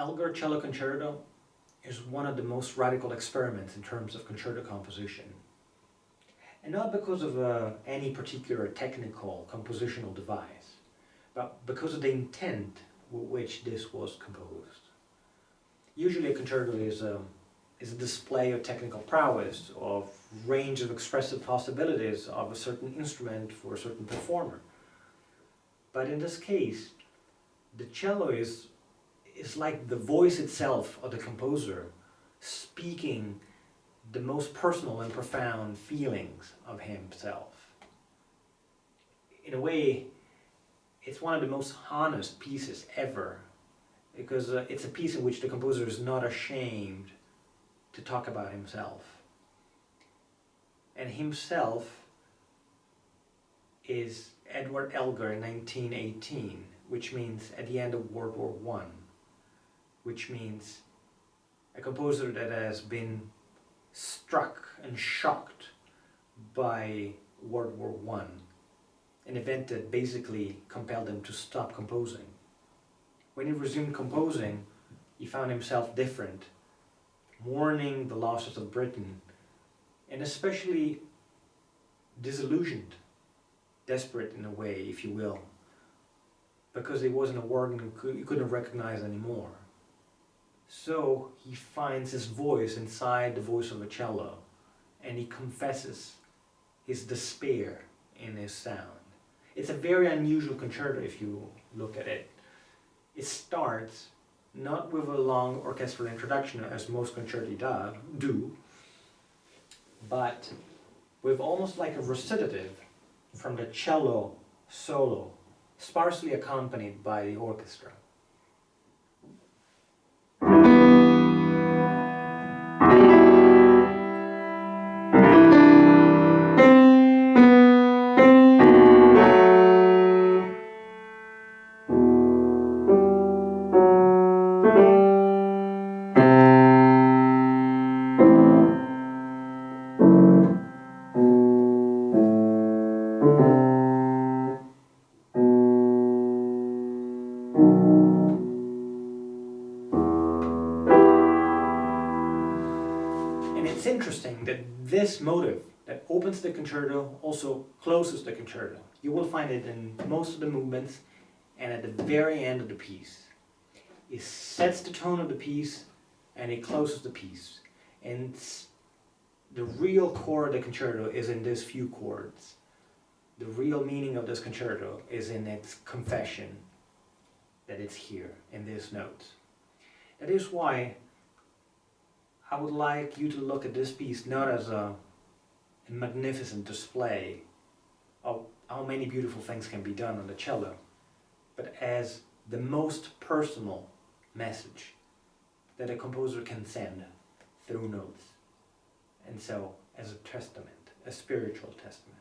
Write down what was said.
Elgar Cello Concerto is one of the most radical experiments in terms of concerto composition. And not because of any particular technical compositional device, but because of the intent with which this was composed. Usually a concerto is a display of technical prowess, of range of expressive possibilities of a certain instrument for a certain performer. But in this case, the cello is like the voice itself of the composer, speaking the most personal and profound feelings of himself. In a way, it's one of the most honest pieces ever, because it's a piece in which the composer is not ashamed to talk about himself. And himself is Edward Elgar in 1918, which means at the end of World War I, which means a composer that has been struck and shocked by World War I, an event that basically compelled him to stop composing. When he resumed composing, he found himself different, mourning the losses of Britain, and especially disillusioned, desperate in a way, if you will, because it wasn't a word he couldn't recognize anymore. So he finds his voice inside the voice of a cello, and he confesses his despair in his sound. It's a very unusual concerto if you look at it. It starts not with a long orchestral introduction as most concerti do, but with almost like a recitative from the cello solo, sparsely accompanied by the orchestra. It's interesting that this motive that opens the concerto also closes the concerto. You will find it in most of the movements and at the very end of the piece. It sets the tone of the piece and it closes the piece. And the real core of the concerto is in these few chords. The real meaning of this concerto is in its confession that it's here in these notes. That is why I would like you to look at this piece not as a magnificent display of how many beautiful things can be done on the cello, but as the most personal message that a composer can send through notes. And so, as a testament, a spiritual testament.